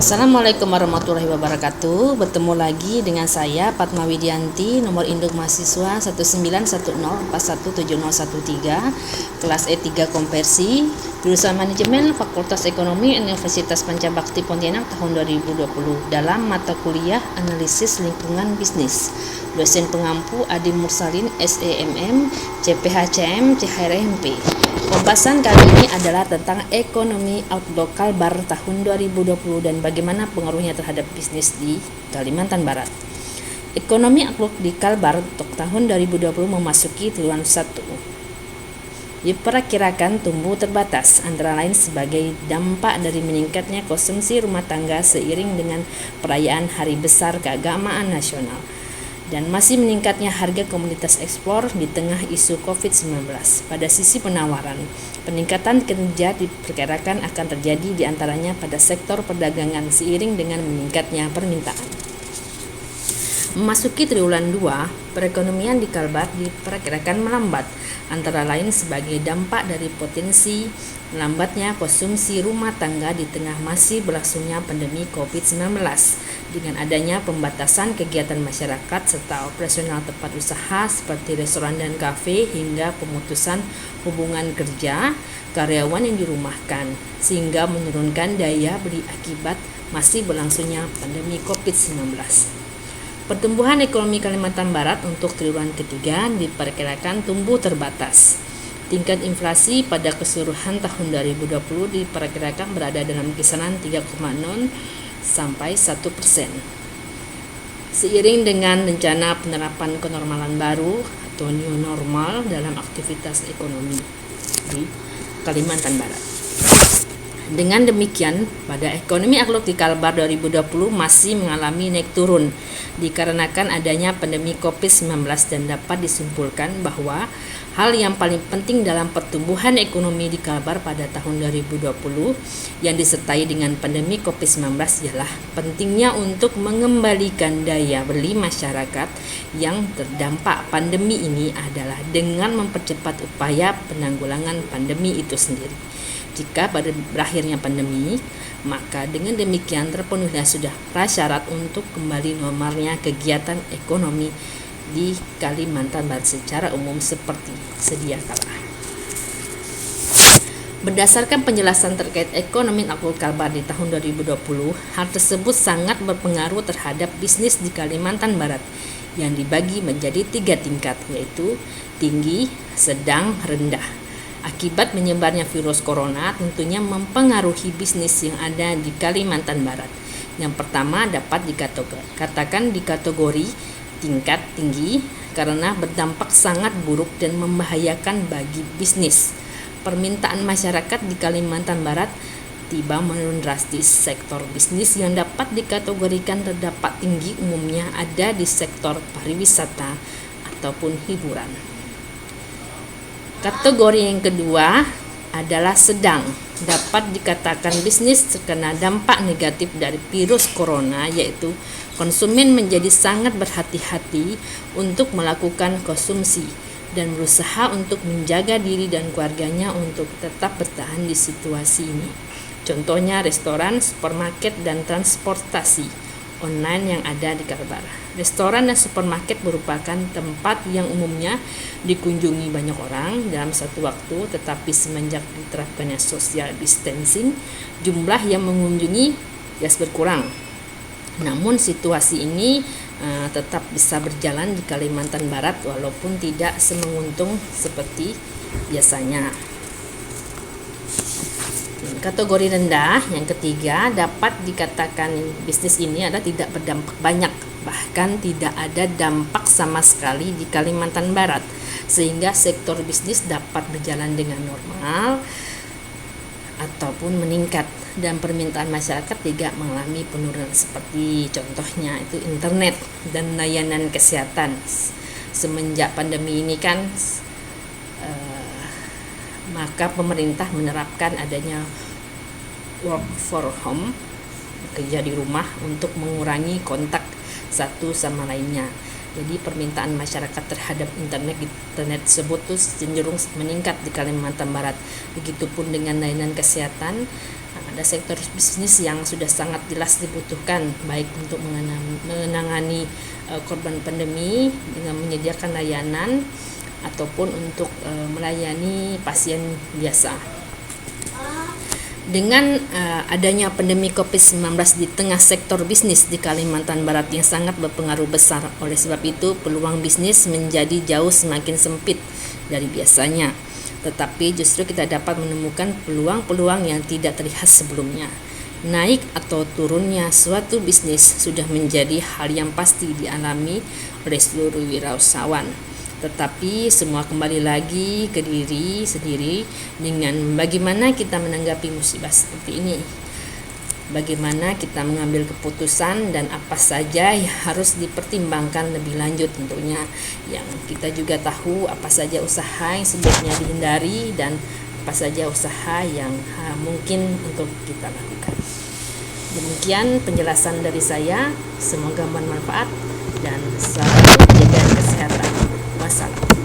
Assalamualaikum warahmatullahi wabarakatuh. Bertemu lagi dengan saya Fatma Widianti, nomor induk mahasiswa 1910417013, kelas E3 Konversi, jurusan Manajemen Fakultas Ekonomi Universitas Pancabakti Pontianak tahun 2020 dalam mata kuliah Analisis Lingkungan Bisnis. Dosen pengampu Adi Mursalin SEMM, CPHCM, CHRMP. Pembahasan kali ini adalah tentang ekonomi outlook Kalbar tahun 2020 dan bagaimana pengaruhnya terhadap bisnis di Kalimantan Barat. Ekonomi outlook di Kalbar untuk tahun 2020 memasuki triwulan 1. Diperkirakan tumbuh terbatas, antara lain sebagai dampak dari meningkatnya konsumsi rumah tangga seiring dengan perayaan Hari Besar Keagamaan Nasional dan masih meningkatnya harga komoditas ekspor di tengah isu COVID-19. Pada sisi penawaran, peningkatan kerja diperkirakan akan terjadi diantaranya pada sektor perdagangan seiring dengan meningkatnya permintaan. Memasuki triwulan 2, perekonomian di Kalbar diperkirakan melambat, antara lain sebagai dampak dari potensi melambatnya konsumsi rumah tangga di tengah masih berlangsungnya pandemi COVID-19 dengan adanya pembatasan kegiatan masyarakat serta operasional tempat usaha seperti restoran dan kafe hingga pemutusan hubungan kerja karyawan yang dirumahkan sehingga menurunkan daya beli akibat masih berlangsungnya pandemi COVID-19. Pertumbuhan ekonomi Kalimantan Barat untuk triwulan ketiga diperkirakan tumbuh terbatas. Tingkat inflasi pada keseluruhan tahun 2020 diperkirakan berada dalam kisaran 3,0 sampai 1%. Seiring dengan rencana penerapan kenormalan baru atau new normal dalam aktivitas ekonomi di Kalimantan Barat. Dengan demikian, pada ekonomi outlook di Kalbar 2020 masih mengalami naik turun dikarenakan adanya pandemi COVID-19 dan dapat disimpulkan bahwa hal yang paling penting dalam pertumbuhan ekonomi di Kalbar pada tahun 2020 yang disertai dengan pandemi COVID-19 ialah pentingnya untuk mengembalikan daya beli masyarakat yang terdampak pandemi ini adalah dengan mempercepat upaya penanggulangan pandemi itu sendiri. Jika pada berakhirnya pandemi, maka dengan demikian terpenuhnya sudah prasyarat untuk kembali normalnya kegiatan ekonomi di Kalimantan Barat secara umum seperti sedia kala. Berdasarkan penjelasan terkait ekonomi outlook Kalbar di tahun 2020, hal tersebut sangat berpengaruh terhadap bisnis di Kalimantan Barat yang dibagi menjadi 3 tingkat, yaitu tinggi, sedang, rendah. Akibat menyebarnya virus corona tentunya mempengaruhi bisnis yang ada di Kalimantan Barat. Yang pertama dapat dikatakan di kategori tingkat tinggi karena berdampak sangat buruk dan membahayakan bagi bisnis. Permintaan masyarakat di Kalimantan Barat tiba menurun drastis. Sektor bisnis yang dapat dikategorikan terdapat tinggi umumnya ada di sektor pariwisata ataupun hiburan. Kategori yang kedua adalah sedang. Dapat dikatakan bisnis terkena dampak negatif dari virus corona, yaitu konsumen menjadi sangat berhati-hati untuk melakukan konsumsi dan berusaha untuk menjaga diri dan keluarganya untuk tetap bertahan di situasi ini. Contohnya restoran, supermarket, dan transportasi online yang ada di Kalbar. Restoran dan supermarket merupakan tempat yang umumnya dikunjungi banyak orang dalam satu waktu, tetapi semenjak diterapkannya social distancing, jumlah yang mengunjungi berkurang. Namun situasi ini tetap bisa berjalan di Kalimantan Barat walaupun tidak semenguntung seperti biasanya. Kategori rendah yang ketiga dapat dikatakan bisnis ini adalah tidak berdampak banyak, bahkan tidak ada dampak sama sekali di Kalimantan Barat, sehingga sektor bisnis dapat berjalan dengan normal ataupun meningkat dan permintaan masyarakat tidak mengalami penurunan seperti contohnya itu internet dan layanan kesehatan. Semenjak pandemi ini kan maka pemerintah menerapkan adanya work for home, kerja di rumah untuk mengurangi kontak satu sama lainnya. Jadi permintaan masyarakat terhadap internet tersebut cenderung meningkat di Kalimantan Barat. Begitupun dengan layanan kesehatan ada sektor bisnis yang sudah sangat jelas dibutuhkan, baik untuk menangani korban pandemi dengan menyediakan layanan ataupun untuk melayani pasien biasa. Dengan adanya pandemi COVID-19 di tengah sektor bisnis di Kalimantan Barat yang sangat berpengaruh besar, oleh sebab itu peluang bisnis menjadi jauh semakin sempit dari biasanya. Tetapi justru kita dapat menemukan peluang-peluang yang tidak terlihat sebelumnya. Naik atau turunnya suatu bisnis sudah menjadi hal yang pasti dialami oleh seluruh wirausahawan. Tetapi semua kembali lagi ke diri sendiri dengan bagaimana kita menanggapi musibah seperti ini. Bagaimana kita mengambil keputusan dan apa saja yang harus dipertimbangkan lebih lanjut tentunya. Yang kita juga tahu apa saja usaha yang sebaiknya dihindari dan apa saja usaha yang mungkin untuk kita lakukan. Demikian penjelasan dari saya, semoga bermanfaat dan salam